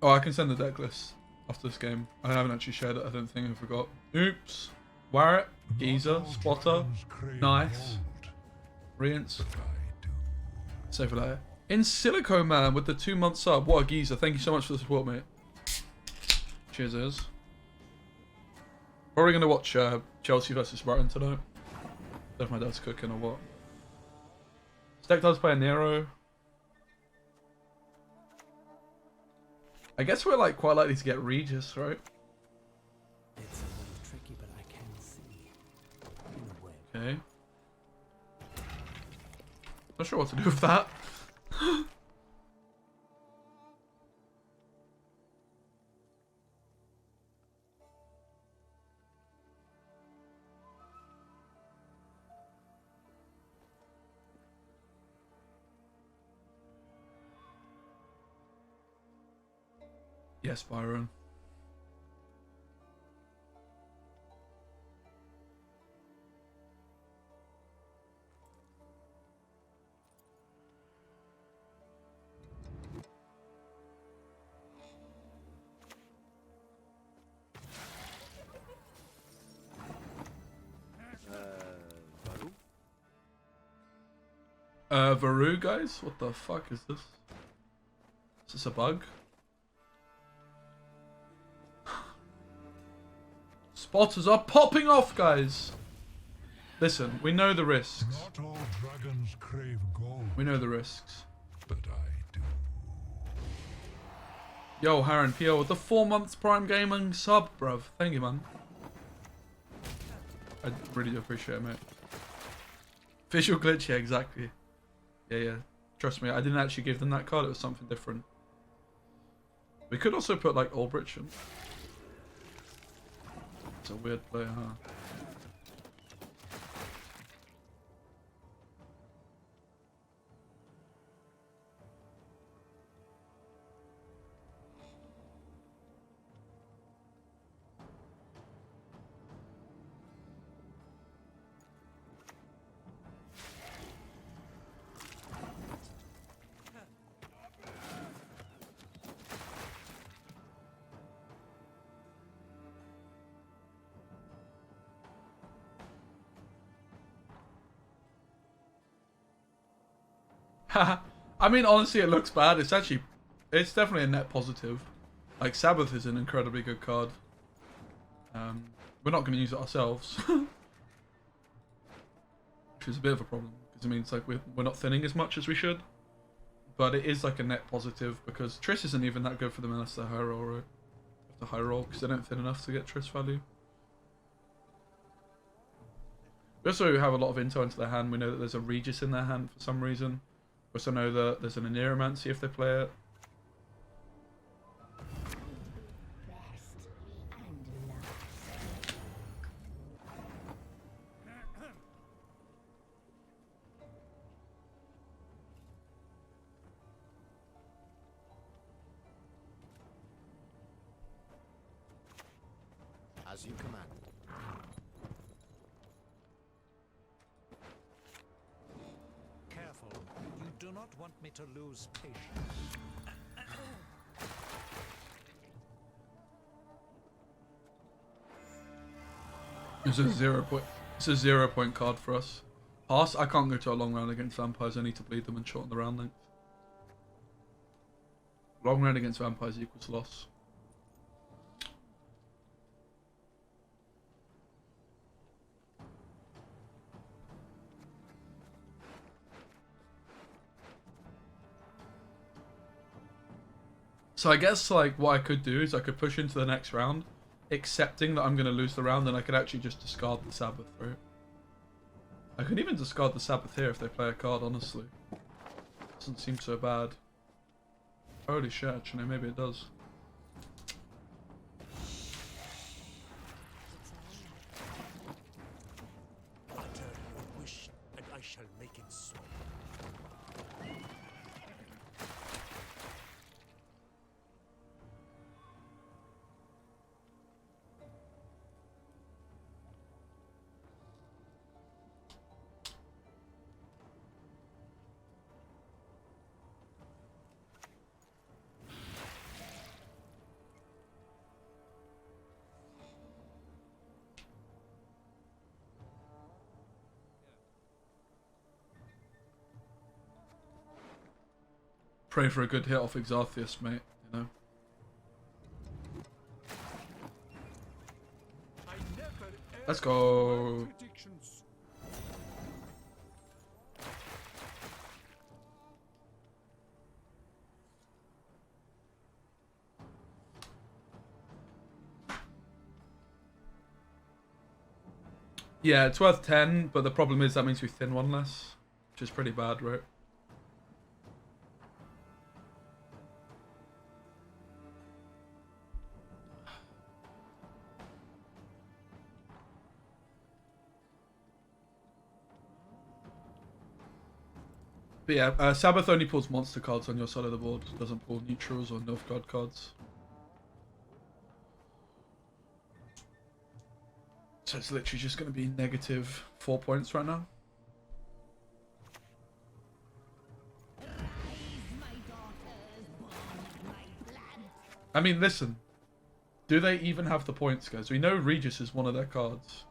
Oh, I can send the deck list after this game. I haven't actually shared it. I don't think I forgot. Oops. WARRIT, Geezer, Spotter, nice. RIENCE. Save for later. In Silico Man with the 2-month sub. What a geezer. Thank you so much for the support, mate. Cheers, is. Probably going to watch Chelsea versus Brighton tonight. Don't know if my dad's cooking or what. Stack does play a Nero. I guess we're like quite likely to get Regis, right? It's a little tricky, but I can see. In a way. Okay. Not sure what to do with that. Yes, Byron. Varu, guys? What the fuck is this? Is this a bug? Spotters are popping off, guys! Listen, we know the risks. Not all dragons crave gold. We know the risks. But I do. Yo, Harren PO with the 4 months Prime Gaming sub, bruv. Thank you, man. I really do appreciate it, mate. Visual glitch, yeah, exactly. Yeah. Trust me, I didn't actually give them that card. It was something different. We could also put, like, Ulbrich in. It's a weird play, huh? I mean, honestly, it looks bad. It's definitely a net positive. Like, Sabbath is an incredibly good card. We're not going to use it ourselves. Which is a bit of a problem. Because it means, like, we're not thinning as much as we should. But it is, like, a net positive. Because Triss isn't even that good for them unless they're high roll, right? The high roll, because they don't thin enough to get Triss value. We also have a lot of intel into their hand. We know that there's a Regis in their hand for some reason. We also know that there's an Aneromancy if they play it. As you command. Careful. You do not want me to lose patience. It's a 0 point. It's a 0 point card for us. Pass. I can't go to a long round against vampires. I need to bleed them and shorten the round length. Long round against vampires equals loss. So I guess like what I could do is I could push into the next round, accepting that I'm going to lose the round, and I could actually just discard the Sabbath, right? I could even discard the Sabbath here if they play a card, honestly. Doesn't seem so bad. Holy shit, actually, maybe it does. Utter your wish, and I shall make it so. Pray for a good hit off Exartheus, mate, you know. I never Let's err go. in my predictions. Yeah, it's worth 10, but the problem is that means we thin one less, which is pretty bad, right? But yeah, Sabbath only pulls monster cards on your side of the board. Doesn't pull neutrals or Nilfgaard cards. So it's literally just going to be negative 4 points right now. I mean, listen. Do they even have the points, guys? We know Regis is one of their cards.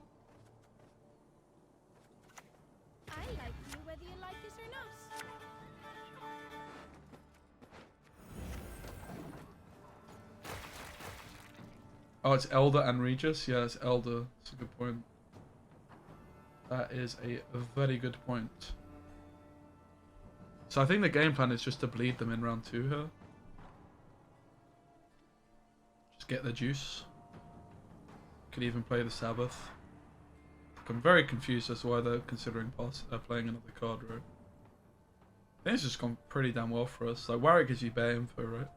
I like you whether you like it or not. Oh, it's Elder and Regis? Yeah, it's Elder. That's a good point. That is a very good point. So I think the game plan is just to bleed them in round 2 here. Just get the juice. Could even play the Sabbath. I'm very confused as to why they're considering playing another card, right? I think it's just gone pretty damn well for us. Like, WARRIT gives you better info, right?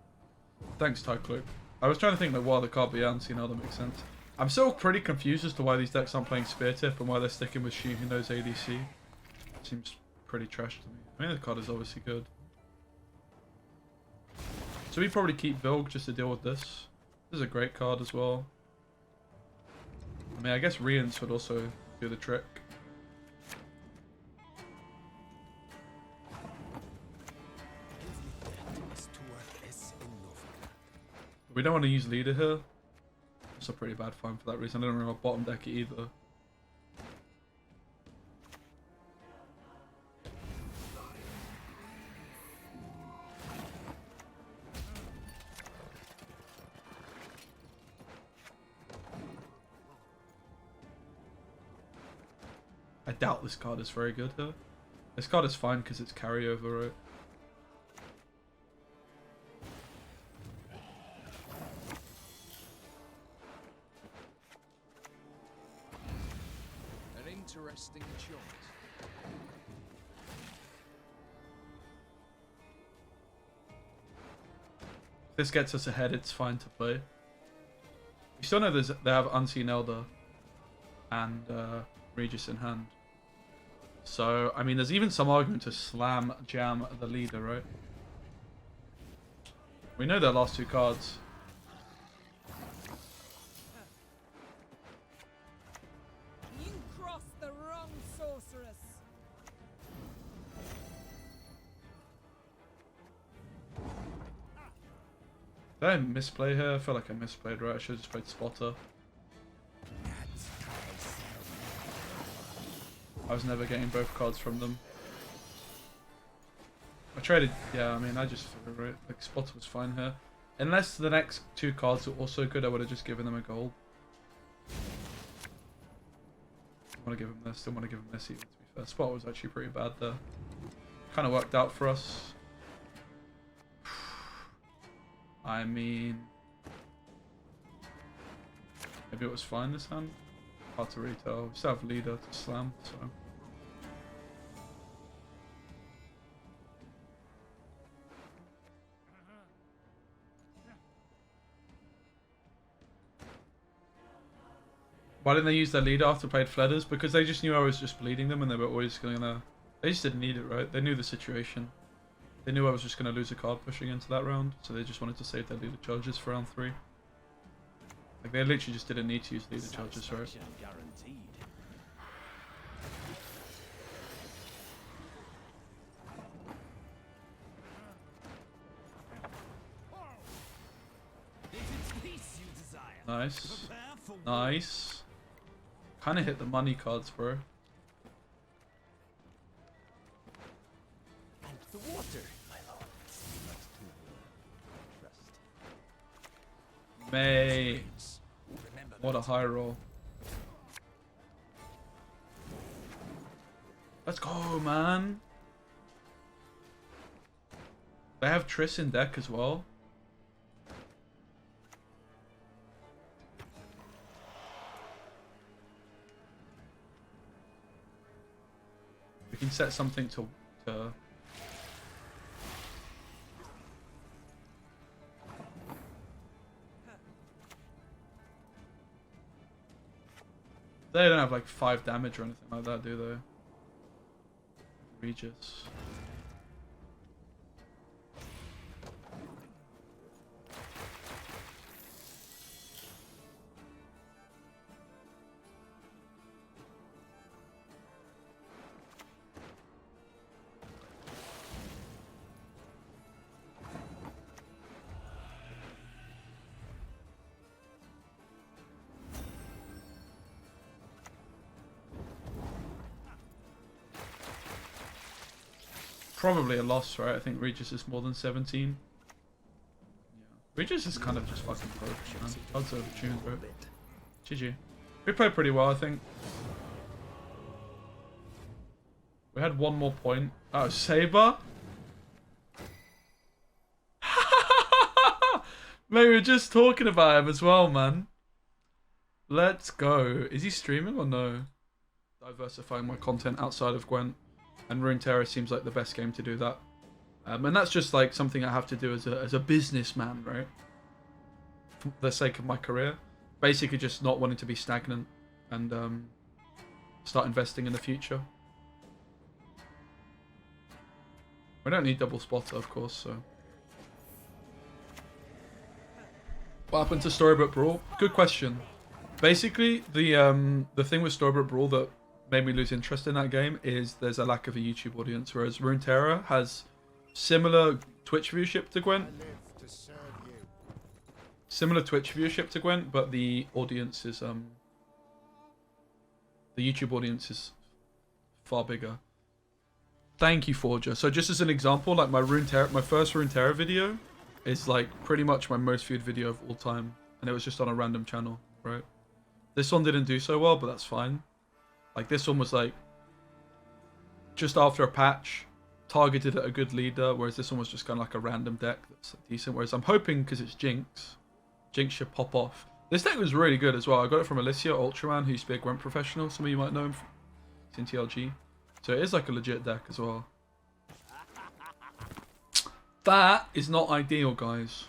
Thanks, Tycloak. I was trying to think like why the card beyond, you know, that makes sense. I'm still pretty confused as to why these decks aren't playing Spear Tip and why they're sticking with She Who Knows ADC. Seems pretty trash to me. I mean, the card is obviously good. So we probably keep Vilg just to deal with this. This is a great card as well. I mean, I guess RIENCE would also do the trick. We don't want to use leader here. It's a pretty bad find for that reason. I don't remember bottom deck it either. I doubt this card is very good here. This card is fine because it's carryover, right? Interesting choice. If this gets us ahead, it's fine to play. We still know they have Unseen Elder and Regis in hand. So, I mean, there's even some argument to slam jam the leader, right? We know their last 2 cards. You crossed the wrong sorceress. Did I misplay here? I feel like I misplayed, right? I should have just played Spotter. I was never getting both cards from them. I traded, yeah, I mean, I just figured, right? Like, Spotter was fine here. Unless the next 2 cards were also good, I would have just given them a gold. I want to give him this, didn't want to give him this even, to be fair. Spotter was actually pretty bad there. Kind of worked out for us. I mean, maybe it was fine this hand. Hard to retell. We still have leader to slam, so. Why didn't they use their leader after played Fledders? Because they just knew I was just bleeding them and they were always gonna... They just didn't need it, right? They knew the situation. They knew I was just gonna lose a card pushing into that round, so they just wanted to save their leader charges for round 3. Like, they literally just didn't need to use leader charges, right? Guaranteed. If it's peace you desire, Nice. prepare for war. Nice. Kind of hit the money cards, bro. And the water, my lord. Mate, Remember what a high roll. Let's go, man. They have Triss in deck as well. We can set something to they don't have like 5 damage or anything like that, do they? Regis. Probably a loss, right? I think Regis is more than 17. Yeah. Regis is kind of just fucking broke, man. Odds overtuned, bro. GG. We played pretty well, I think. We had one more point. Oh, Saber? Mate, we were just talking about him as well, man. Let's go. Is he streaming or no? Diversifying my content outside of Gwent. And RUENCE seems like the best game to do that. And that's just like something I have to do as a businessman, right? For the sake of my career. Basically just not wanting to be stagnant and start investing in the future. We don't need double spotter, of course, so. What happened to Storybook Brawl? Good question. Basically, the thing with Storybook Brawl that made me lose interest in that game is there's a lack of a YouTube audience, whereas RUENCE has similar Twitch viewership to Gwent. Similar Twitch viewership to Gwent, but the audience is the YouTube audience is far bigger. Thank you, Forger. So just as an example, like my first RUENCE video is like pretty much my most viewed video of all time, and it was just on a random channel, right? This one didn't do so well, but that's fine. Like this one was like just after a patch, targeted at a good leader, whereas this one was just kind of like a random deck that's decent. Whereas I'm hoping, because it's Jinx should pop off. This deck was really good as well. I got it from Alicia Ultraman, who used to be a Gwent professional. Some of you might know him from in TLG. So it is like a legit deck as well. That is not ideal, guys.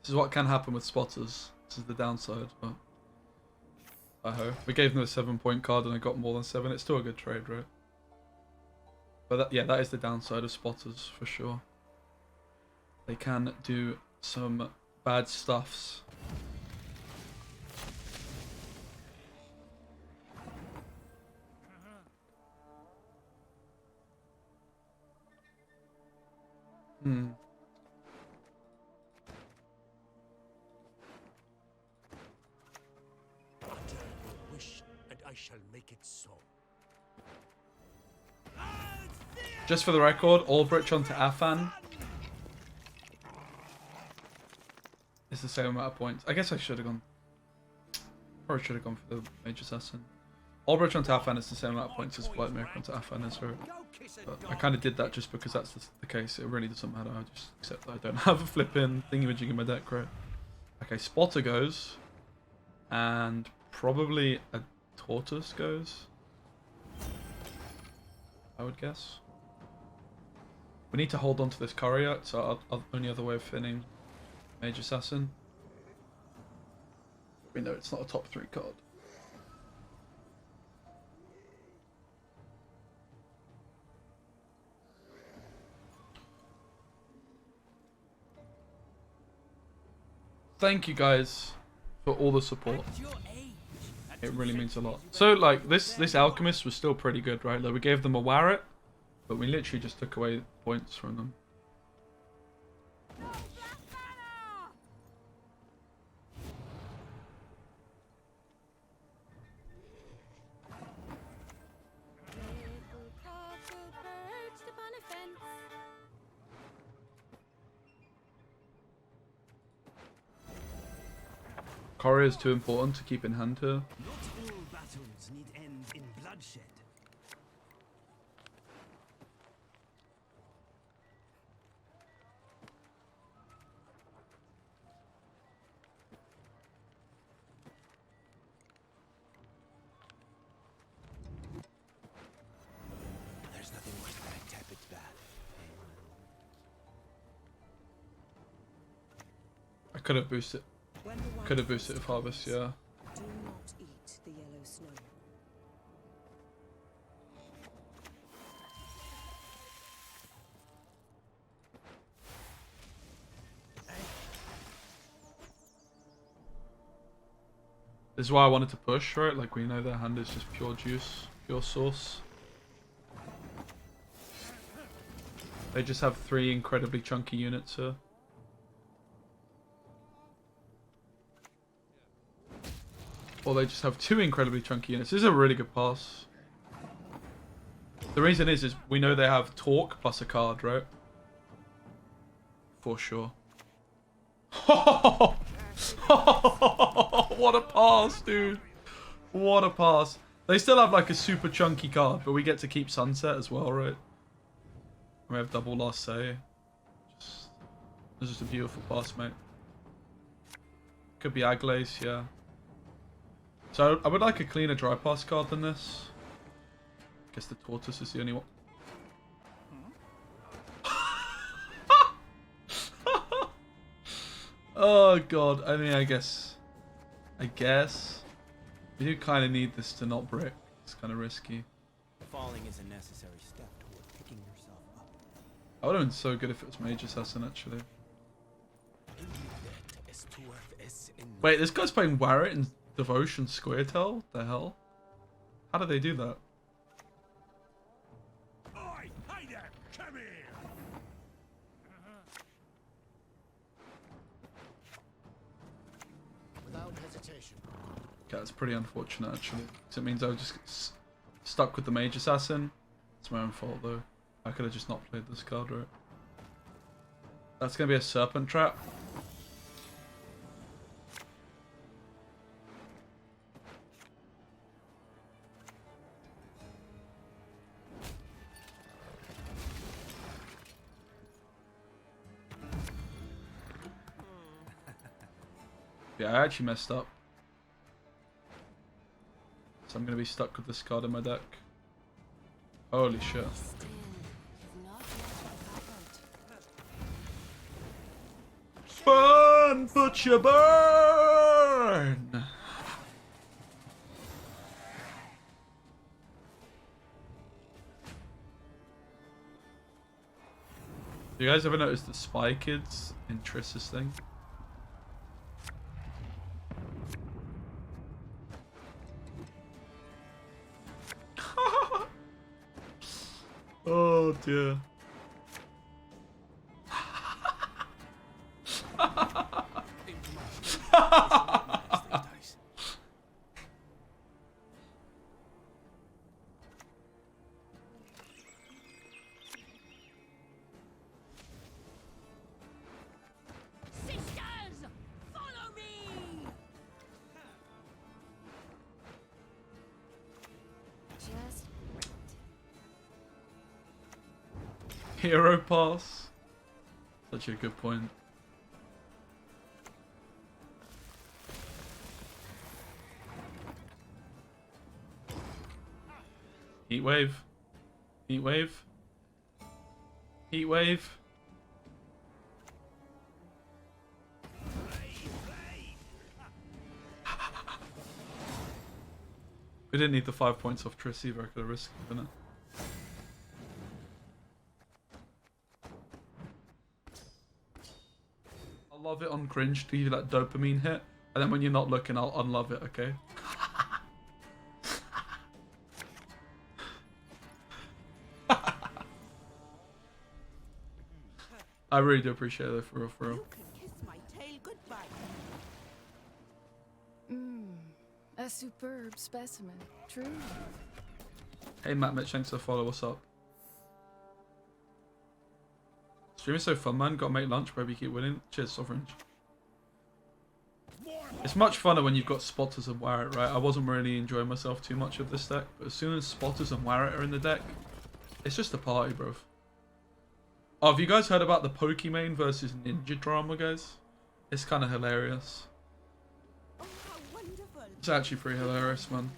This is what can happen with spotters. This is the downside, but we gave them a 7-point card and I got more than 7. It's still a good trade, right? But yeah, that is the downside of spotters for sure. They can do some bad stuffs. I shall make it so. Just for the record, Aldrich onto Afan is the same amount of points. I guess I should have gone. Probably should have gone for the Mage Assassin. Aldrich onto Afan is the same amount of points as Blight Maker onto Afan is, right? But I kind of did that just because that's the case. It really doesn't matter. I just accept that I don't have a flipping thingamajig in my deck, right? Okay, Spotter goes. And probably a Tortoise goes, I would guess. We need to hold on to this courier. It's our only other way of finning Mage Assassin. We know it's not a top 3 card. Thank you guys for all the support. It really means a lot. So like this alchemist was still pretty good, right? Like we gave them a WARRIT, but we literally just took away points from them. Courier is too important to keep in hand here. Not all battles need end in bloodshed. There's nothing worse than a tepid bath. I could have boosted. When the Could have white boosted with frost harvest, yeah. comes, do not eat the yellow snow. This is why I wanted to push, right? Like, we know their hand is just pure juice, pure sauce. They just have 3 incredibly chunky units here. Or they just have 2 incredibly chunky units. This is a really good pass. The reason is we know they have Torque plus a card, right? For sure. What a pass, dude. What a pass. They still have like a super chunky card, but we get to keep Sunset as well, right? We have double last say. This is a beautiful pass, mate. Could be Aglace, yeah. So I would like a cleaner dry pass card than this. I guess the Tortoise is the only one. Oh god, I mean, I guess you do kind of need this to not brick. It's kind of risky. Falling is a necessary step toward picking yourself up. I would have been so good if it was Mage Assassin, actually. Wait, this guy's playing Warrit and Devotion Squirtle? The hell? How do they do that? Oi, hey there, come here. Without hesitation. Okay, that's pretty unfortunate, actually. Because it means I was just stuck with the Mage Assassin. It's my own fault, though. I could have just not played this card, right? That's going to be a Serpent Trap. Yeah, I actually messed up. So I'm going to be stuck with this card in my deck. Holy shit. Still, you've not yet recovered. Burn, butcher, burn! You guys ever noticed the Spy Kids in Triss's thing? Oh dear. Sisters, follow me! Just Hero pass. Such a good point. Heat wave. Heat wave. Heat wave. We didn't need the 5 points off Triss either. I could have risked it. I'll love it on cringe to give you that dopamine hit, and then when you're not looking, I'll unlove it, okay? I really do appreciate it, for real, for real. You can kiss my tail goodbye. a superb specimen. True. Hey Matt Mitch, thanks for the follow, what's up? Stream is so fun, man. Gotta make lunch, baby. Keep winning. Cheers, Sovereign. More It's much funner when you've got Spotters and WARRIT, right? I wasn't really enjoying myself too much with this deck, but as soon as Spotters and WARRIT are in the deck, it's just a party, bro. Oh, have you guys heard about the Pokimane versus Ninja drama, guys? It's kind of hilarious. Oh, how wonderful! It's actually pretty hilarious, man.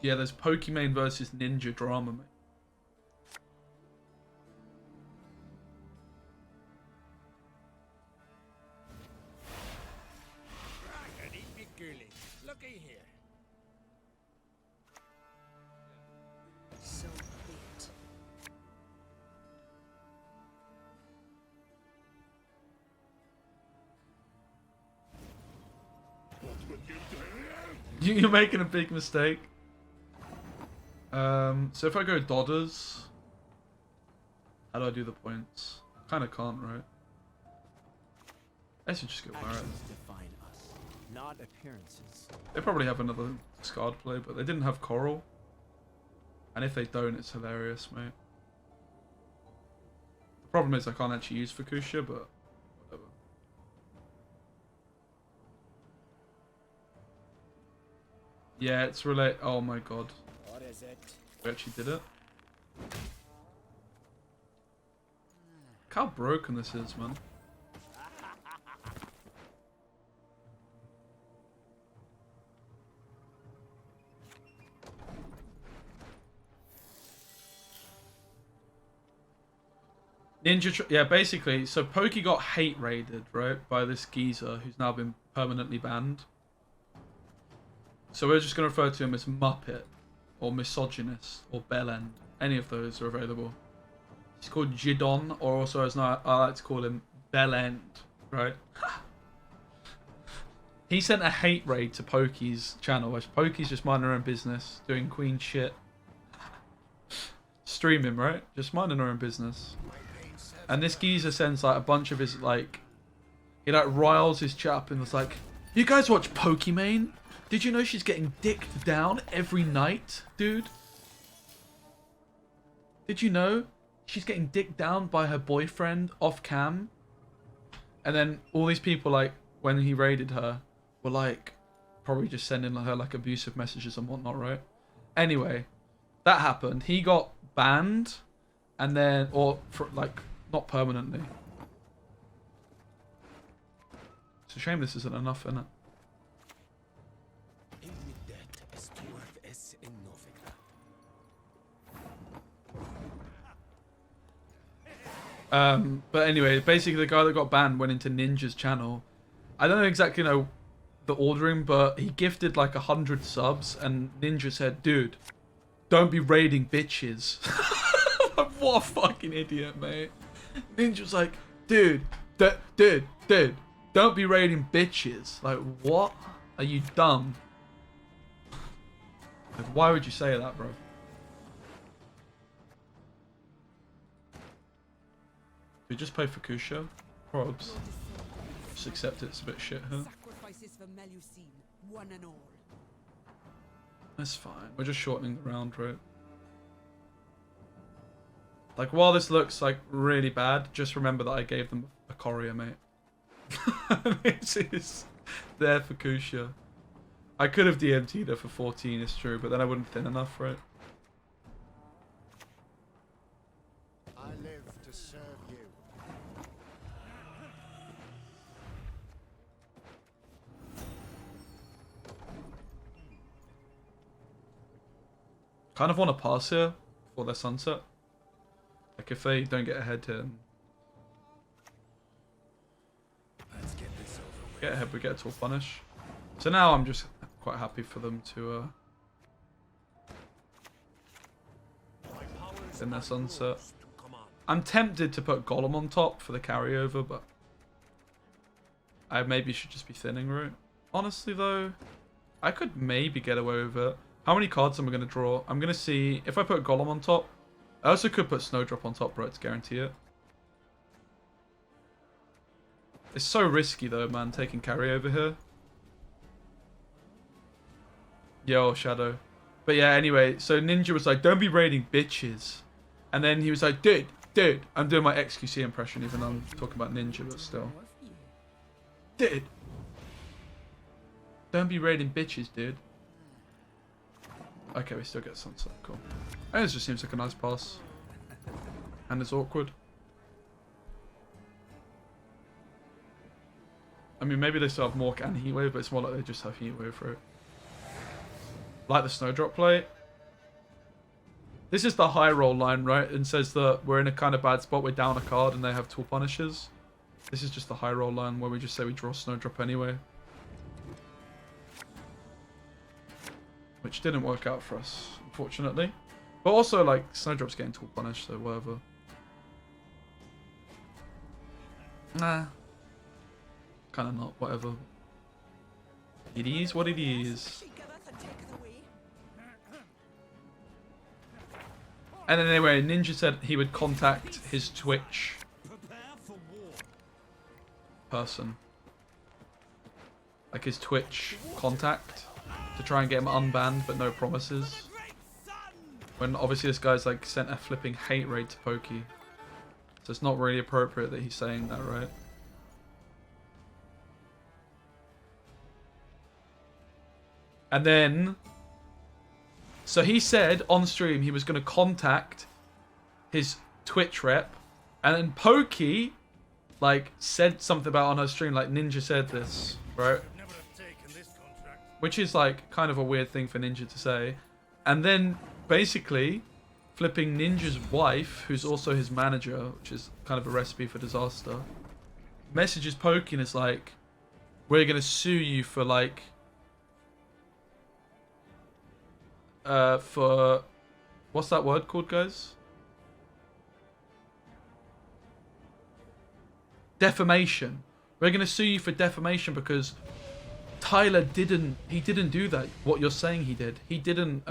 Yeah, there's Pokimane versus Ninja drama, mate. Dragon, big girly. Looky here. So be it. You're making a big mistake. So if I go Dodders, how do I do the points? Kind of can't, right? I should just go WARRIT. Actions define us, not appearances. They probably have another discard play, but they didn't have Coral. And if they don't, it's hilarious, mate. The problem is I can't actually use Fukusha, but whatever. Yeah, it's relate. Oh my god. What is it? We actually did it. Look how broken this is, man. Yeah, basically, so Pokey got hate raided, right, by this geezer who's now been permanently banned. So we're just going to refer to him as Muppet, or Misogynist, or Bellend. Any of those are available. He's called Jidon, or also as I like to call him, Bellend, right? He sent a hate raid to Pokey's channel, which Pokey's just minding her own business, doing queen shit. Streaming, right? Just minding her own business. And this geezer sends like a bunch of his like, he like riles his chat up and was like, "You guys watch Pokimane? Did you know she's getting dicked down every night, dude? Did you know she's getting dicked down by her boyfriend off cam?" And then all these people, like, when he raided her, were like, probably just sending her like abusive messages and whatnot, right? Anyway, that happened. He got banned, and then, or for like, not permanently. It's a shame this isn't enough, isn't it? But anyway, basically the guy that got banned went into Ninja's channel. I don't exactly know the ordering, but he gifted like 100 subs, and Ninja said, "Dude, don't be raiding bitches." What a fucking idiot, mate. Ninja's like, dude, don't be raiding bitches. Like, what? Are you dumb? Like, why would you say that, bro? We just play Fukusha? Probs. Just accept it's a bit shit, huh? Sacrifices for Melusine, one and all. That's fine. We're just shortening the round, right? Like, while this looks like really bad, just remember that I gave them a courier, mate. This is their Fukusha. I could have DMT'd her for 14, it's true, but then I wouldn't thin enough, right? I live to serve you. Kind of want to pass here for their sunset. Like, if they don't get ahead here. Let's get this over with. Get ahead, we get to a punish. So now I'm just quite happy for them to My powers in their are sunset. yours to command. I'm tempted to put Golem on top for the carryover, but I maybe should just be thinning route. Honestly though, I could maybe get away with it. How many cards am I going to draw? I'm going to see if I put Golem on top. I also could put Snowdrop on top, right, to guarantee it. It's so risky though, man, taking carryover here. Yo, Shadow. But yeah, anyway, so Ninja was like, don't be raiding bitches. And then he was like, dude, I'm doing my XQC impression, even though I'm talking about Ninja, but still. Dude, don't be raiding bitches, dude. Okay, we still get sunset, cool. And it just seems like a nice pass. And it's awkward. I mean, maybe they still have Mork and Heatwave, but it's more like they just have Heatwave for it. Like the Snowdrop play. This is the high roll line, right? And says that we're in a kind of bad spot. We're down a card and they have tool punishes. This is just the high roll line where we just say we draw Snowdrop anyway. Which didn't work out for us, unfortunately. But also, like, Snowdrop's getting tool punished, so whatever. Nah. Kind of not, whatever. It is what it is. And then anyway, Ninja said he would contact his Twitch person. Like his Twitch contact. To try and get him unbanned, but no promises. When obviously this guy's like sent a flipping hate raid to Pokey. So it's not really appropriate that he's saying that, right? And then... So he said on stream he was going to contact his Twitch rep. And then Pokey, like, said something about on her stream, like Ninja said this, right? Which is like kind of a weird thing for Ninja to say. And then basically flipping Ninja's wife, who's also his manager, which is kind of a recipe for disaster, messages Pokey and is like, we're going to sue you for like... for... What's that word called, guys? Defamation. We're going to sue you for defamation because... Tyler didn't do that. What you're saying he did. He didn't,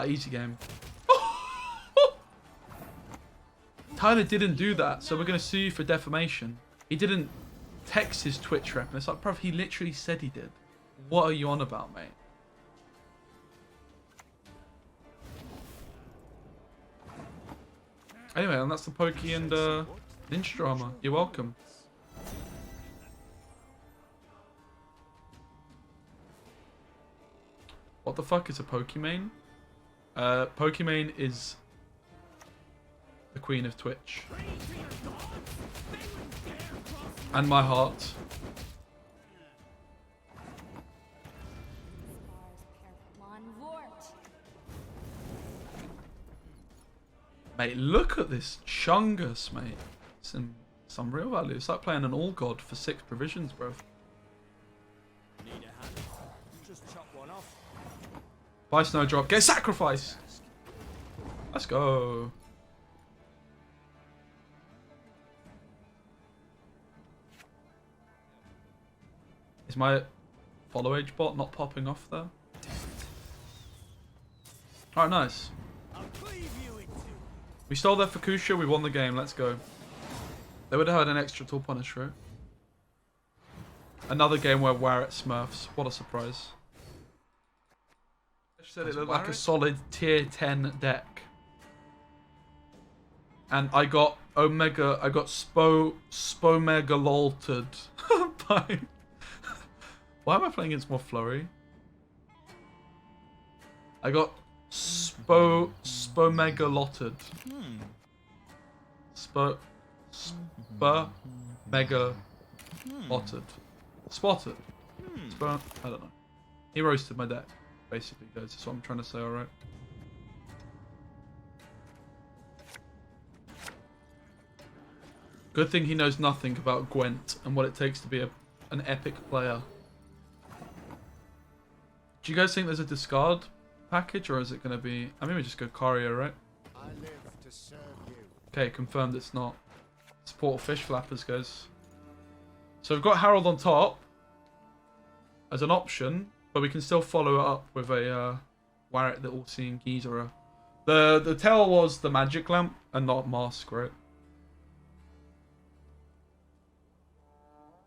easy game. Tyler didn't do that, so we're going to sue you for defamation. He didn't text his Twitch rep, and it's like, bruv, he literally said he did. What are you on about, mate? Anyway, and that's the Pokey and Ninja drama. You're welcome. What the fuck is a Pokimane? Pokimane is the queen of Twitch. And my heart. Mate, look at this Chungus, mate. Some real value. It's like playing an All God for 6 provisions, bro. Buy Snowdrop. Get sacrifice! Let's go. Is my follow age bot not popping off there? Alright, nice. We stole their Fukusha, we won the game, let's go. They would have had an extra tool punish, right? Another game where WARRIT smurfs. What a surprise. Said it looked like a solid tier 10 deck. And I got Spomegalolted by... Why am I playing against more Flurry? I got Spomegalotted. Megalotted. Spotted. I don't know. He roasted my deck. Basically, guys, that's what I'm trying to say, alright? Good thing he knows nothing about Gwent and what it takes to be an epic player. Do you guys think there's a discard package, or is it going to be... I mean, we just go Courier, right? Okay, confirmed it's not. Support fish flappers, guys. So we've got Harold on top as an option. But we can still follow it up with a WARRIT, the all-seeing geezer. The tail was the magic lamp and not mask, right?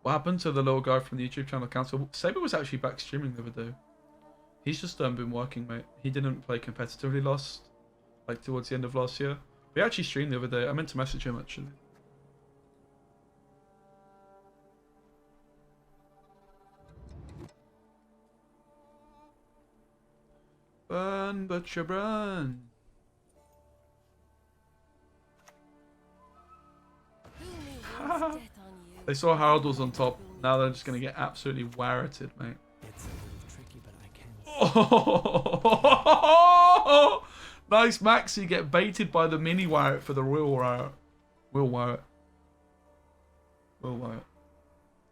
What happened to the little guy from the YouTube channel council? Saber was actually back streaming the other day. He's just been working, mate. He didn't play competitively like towards the end of last year. We actually streamed the other day. I meant to message him actually. Burn, butcher, burn. They saw Harold was on top. Now they're just gonna get absolutely warrited, mate. It's a little tricky, but I can see. Oh, nice, Maxi. Get baited by the mini Warritt for the real Warritt. Warritt.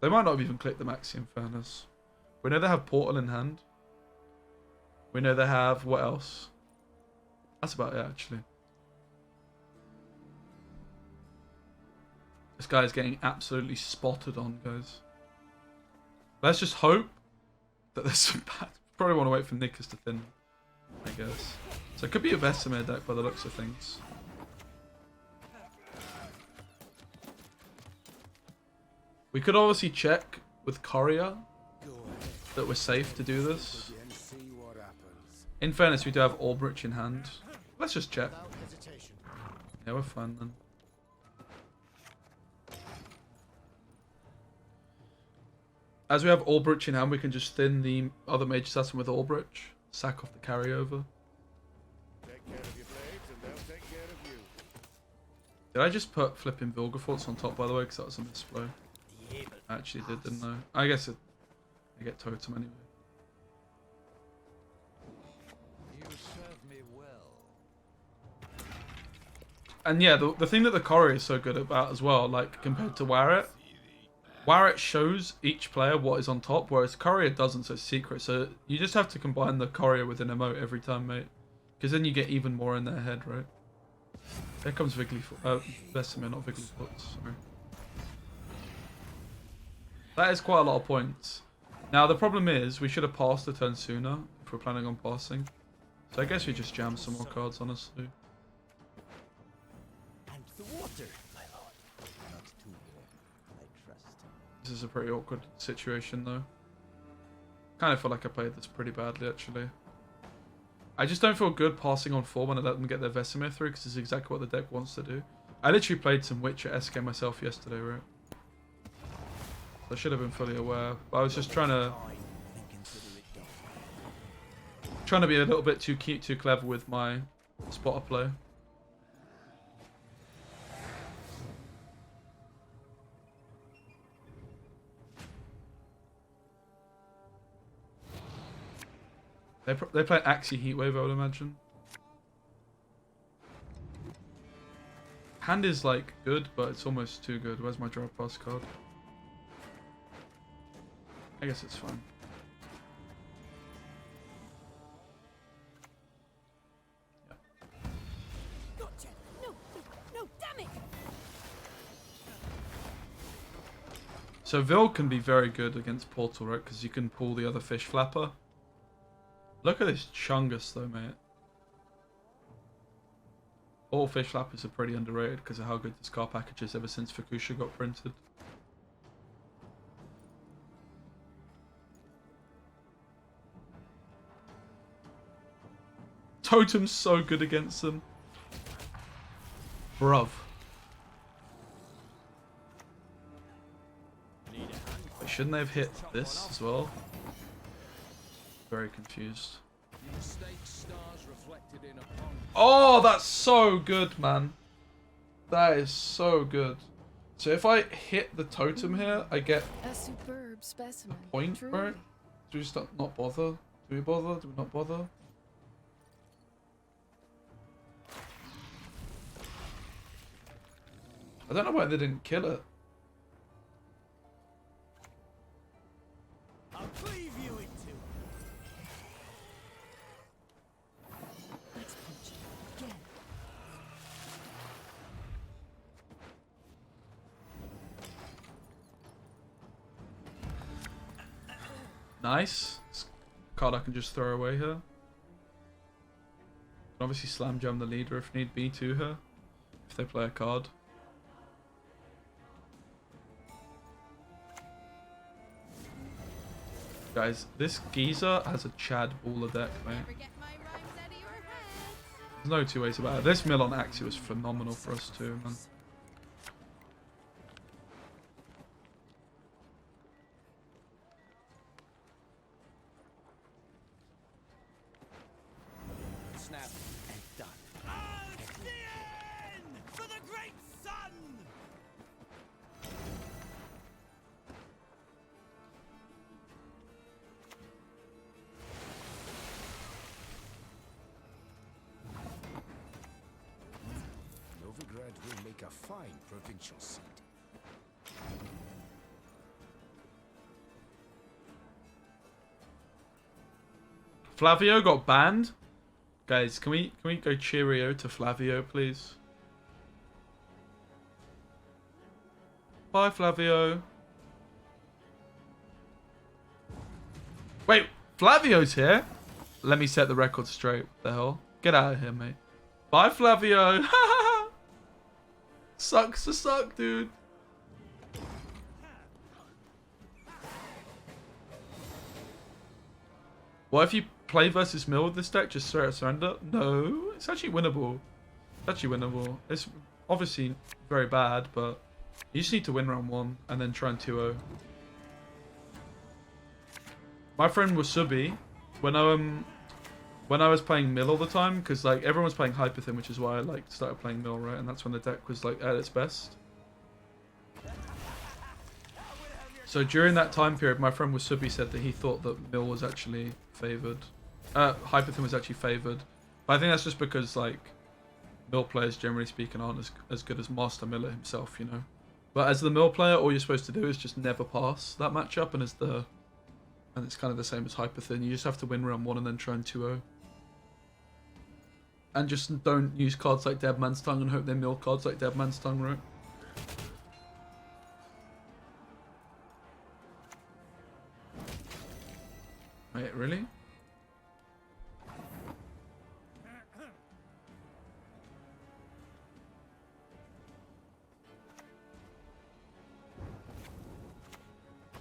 They might not have even clicked the Maxi, in fairness. We know they have Portal in hand. We know they have... what else? That's about it, actually. This guy is getting absolutely spotted on, guys. Let's just hope that there's some bad... Probably want to wait for Nickers to thin, I guess. So it could be a Vesemir deck by the looks of things. We could obviously check with Courier that we're safe to do this. In fairness, we do have Albrich in hand. Let's just check. Yeah, we're fine then. As we have Albrich in hand, we can just thin the other Mage Assassin with Albrich. Sack off the carryover. Take care of your blades and they'll take care of you. Did I just put flipping Vilgefortz on top, by the way? Because that was a misplay. I actually did, didn't I? I guess I get Totem anyway. You serve me well. And yeah, the thing that the Courier is so good about as well, like compared to Warritt, Warritt shows each player what is on top, whereas Courier doesn't, so it's secret. So you just have to combine the Courier with an emote every time, mate. Because then you get even more in their head, right? There comes Vesemir, not Wigglyfoot, sorry. That is quite a lot of points. Now the problem is, we should have passed the turn sooner, if we're planning on passing. So I guess we just jam some more cards, honestly. And the water, my lord. Not too warm, I trust. This is a pretty awkward situation, though. Kind of feel like I played this pretty badly, actually. I just don't feel good passing on 4 when I let them get their Vesemir through, because it's exactly what the deck wants to do. I literally played some Witcher SK myself yesterday, right? I should have been fully aware, but I was just trying to be a little bit too cute, too clever with my spotter play. They play Axie Heatwave, I would imagine. Hand is like good, but it's almost too good. Where's my draw pass card? I guess it's fine. Yeah. Gotcha! No, damn it! So Vil can be very good against Portal, right? Because you can pull the other Fish Flapper. Look at this Chungus though, mate. All Fish Flappers are pretty underrated because of how good this car package is ever since Fukusha got printed. Totem's so good against them. Bruv. Wait, shouldn't they have hit this as well? Very confused. Oh, that's so good, man. That is so good. So if I hit the totem here, I get A superb specimen. a point, Truly. right? Do we just not bother? Do we bother? Do we not bother? I don't know why they didn't kill it. I'll cleave you in two. Let's punch it again. Nice. It's a card I can just throw away here. Can obviously slam jam the leader if need be to her. If they play a card. Guys, this geezer has a Chad baller deck, mate. Never get my rhymes out of your head. There's no two ways about it. This mill on Axie was phenomenal for us too, man. Snap and done. For the great sun! Novigrad will make a fine provincial seat. Flavio got banned. Guys, can we go cheerio to Flavio, please? Bye, Flavio. Wait, Flavio's here? Let me set the record straight. What the hell? Get out of here, mate. Bye, Flavio. Sucks to suck, dude. What if you play versus Mill with this deck? Just straight up surrender? No, it's actually winnable. It's actually winnable. It's obviously very bad, but you just need to win round 1 and then try and 2-0. My friend Wasubi, when I was playing Mill all the time, because like everyone was playing Hyperthin, which is why I like started playing Mill, right? And that's when the deck was like at its best. So during that time period, my friend Wasubi said that he thought that Mill was actually favoured. Hyperthin was actually favoured. But I think that's just because like Mill players, generally speaking, aren't as good as Master Miller himself, you know. But as the Mill player, all you're supposed to do is just never pass that matchup, and it's kind of the same as Hyperthin. You just have to win round 1 and then try and 2-0. And just don't use cards like Dead Man's Tongue and hope they mill cards like Dead Man's Tongue, right? Wait, really?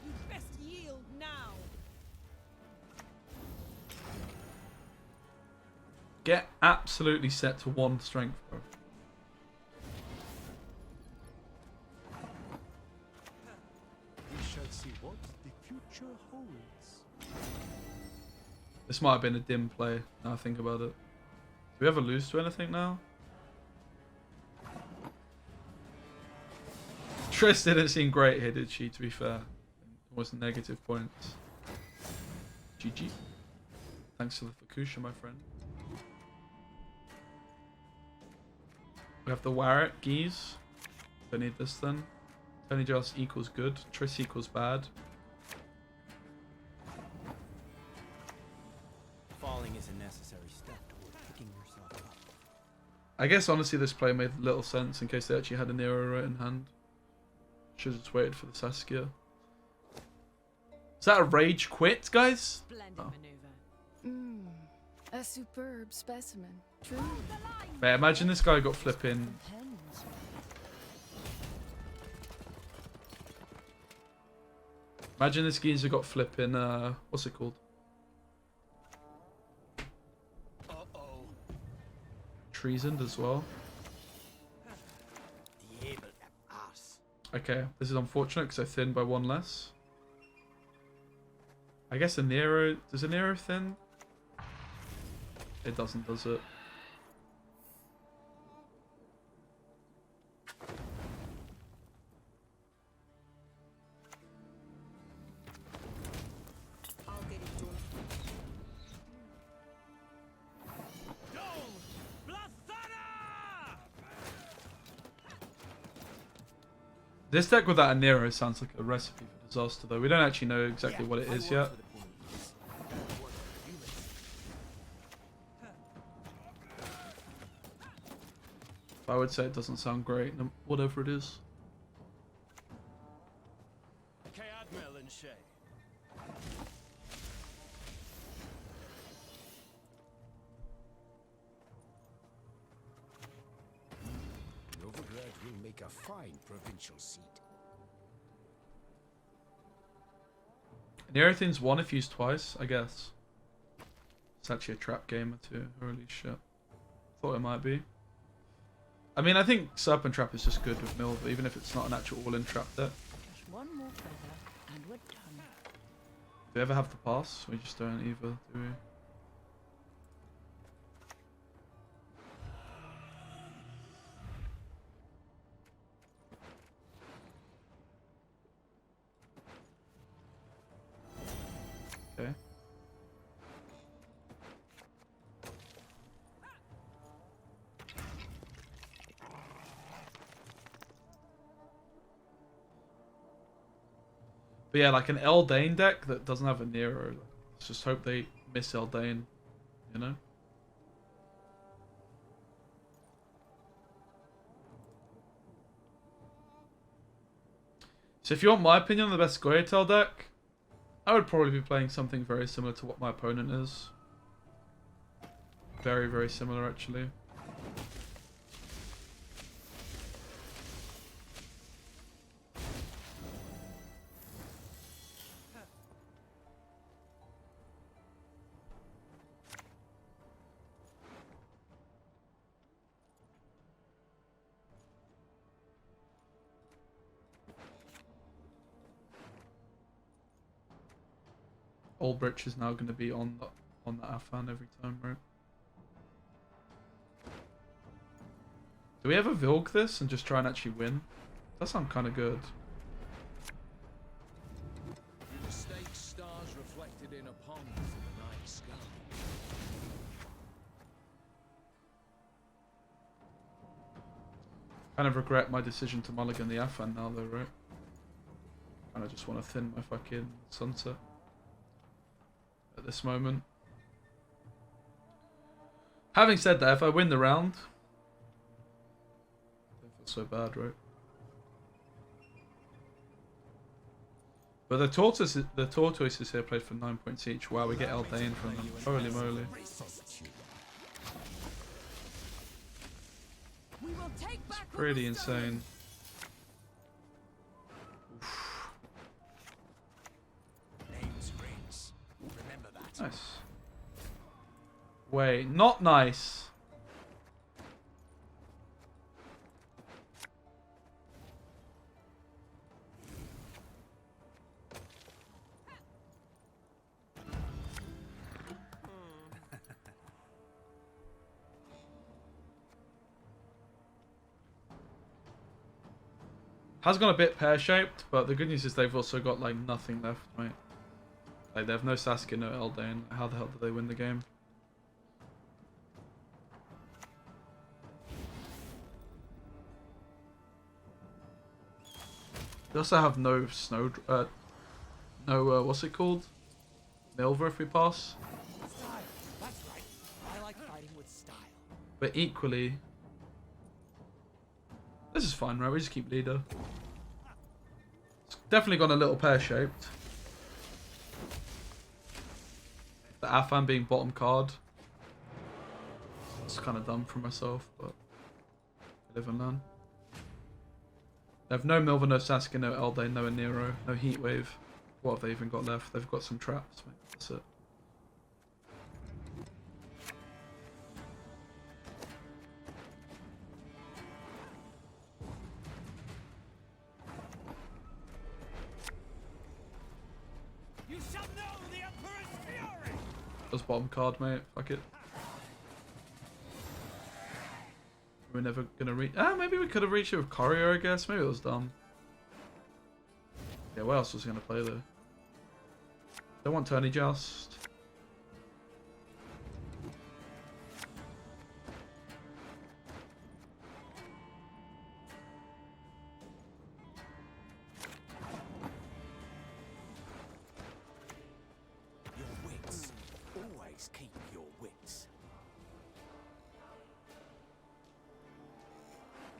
You best yield now. Get absolutely set to 1 strength, bro. We shall see what the future holds. This might have been a dim play, now I think about it. Do we ever lose to anything now? Triss didn't seem great here, did she, to be fair? It was negative points. GG. Thanks for the Fukusha, my friend. We have the WARRIT, Geese. Don't need this then. Tony just equals good. Triss equals bad. Falling is a necessary step toward picking yourself up. I guess honestly this play made little sense in case they actually had an Nero right in hand. Should have just waited for the Saskia. Is that a rage quit, guys? Splendid Oh. maneuver. A superb specimen. True. Mate, imagine this guy got flipping. Imagine this geezer got flipping, what's it called? Uh-oh. Treasoned as well. The able ass. Okay, this is unfortunate because I thinned by 1 less. I guess a Nero... Does a Nero thin? It doesn't, does it? I'll get it done. This deck without a Nero sounds like a recipe for disaster, though. We don't actually know exactly what it is yet. I would say it doesn't sound great, whatever it is. Cadmel and Shay. Novigrad will make a fine provincial seat. Everything's one if used twice, I guess. It's actually a trap gamer too. Holy shit. Thought it might be. I mean, I think Serpent Trap is just good with Milva, even if it's not an actual all-in trap deck. Just one more feather, and we're done. Do we ever have the pass? We just don't either, do we? Okay. But yeah, like an Eldain deck that doesn't have a Nero. Let's just hope they miss Eldain, you know? So if you want my opinion on the best Goytel deck, I would probably be playing something very similar to what my opponent is. Very, very similar actually. Olbrich is now going to be on the Afan every time, right? Do we ever Vilg this and just try and actually win? That sounds kind of good. You mistake stars reflected in a pond for the night sky. Kind of regret my decision to mulligan the Afan now though, right? Kind of just want to thin my fucking sunset at this moment. Having said that, if I win the round, I don't feel so bad, right? But the tortoises here played for 9 points each. Wow, we get Eldain from them. Holy moly. We will take back what Pretty was stolen. insane. Name's RIENCE. Remember that. Nice. Wait, not nice. Has gone a bit pear-shaped, but the good news is they've also got like nothing left, right? Like they have no Sasuke, no Eldain. How the hell did they win the game? They also have no snow, what's it called? Milva if we pass. Style. That's right. I like fighting with style. But equally, this is fine, right? We just keep leader. It's definitely gone a little pear-shaped. The Afan being bottom card. It's kind of dumb for myself, but live and learn. They have no Milva, no Sasuke, no Eldain, no Nero, no Heatwave. What have they even got left? They've got some traps, mate. That's it. You shall know the Emperor's fury! Just bottom card, mate. Fuck it. We're never gonna reach. Ah, maybe we could have reached it with Courier, I guess. Maybe it was dumb. Yeah, what else was he gonna play though? Don't want Tourney Joust. Your wits. Always keep your wits.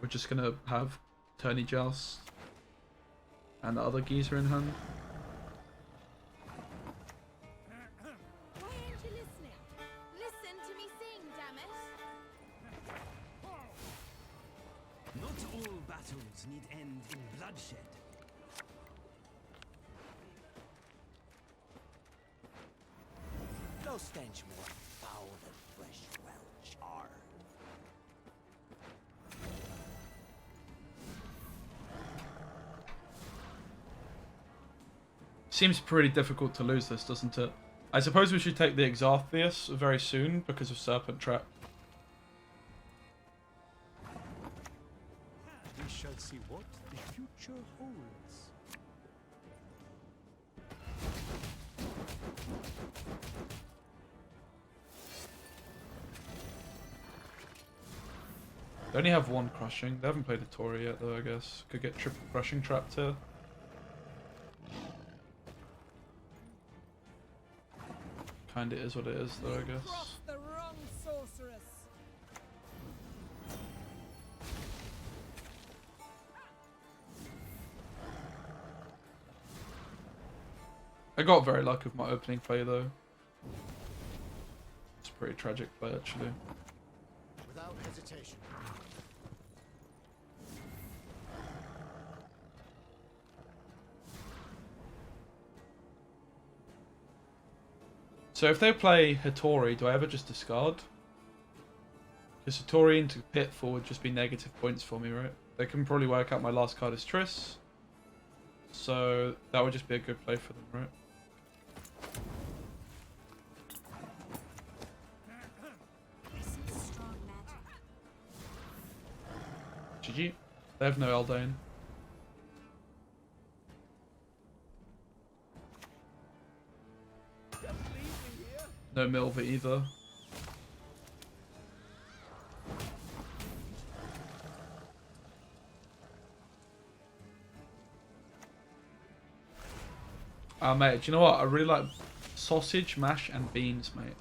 We're just gonna have Tourney Joust and the other geezer in hand. Why aren't you listening? Listen to me sing, damn it. Not all battles need end in bloodshed. We're just gonna have Tourney Joust and the other geezer in hand. Why aren't you listening? Listen to me sing, damn it. Not all battles need end in bloodshed. Not all battles need end in bloodshed. No stench more foul than flesh well charred. Seems pretty difficult to lose this, doesn't it? I suppose we should take the Exartheus very soon because of Serpent Trap. We shall see what the future holds. They only have one crushing. They haven't played a Tory yet though, I guess. Could get triple crushing trapped here. Kinda is what it is though, I guess. Cross the wrong sorceress. I got very lucky with my opening play though. It's a pretty tragic play actually. Without hesitation. So if they play Hattori, do I ever just discard? Because Hattori into Pitfall would just be negative points for me, right? They can probably work out my last card is Triss. So that would just be a good play for them, right? Strong magic. GG. They have no Eldane. No Milva either. Mate, do you know what? I really like sausage, mash, and beans, mate.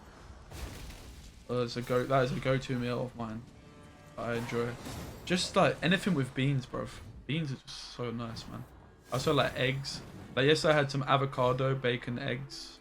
That is a go-to meal of mine. I enjoy. Just like anything with beans, bro. Beans are just so nice, man. I also like eggs. Like yesterday I had some avocado, bacon, eggs.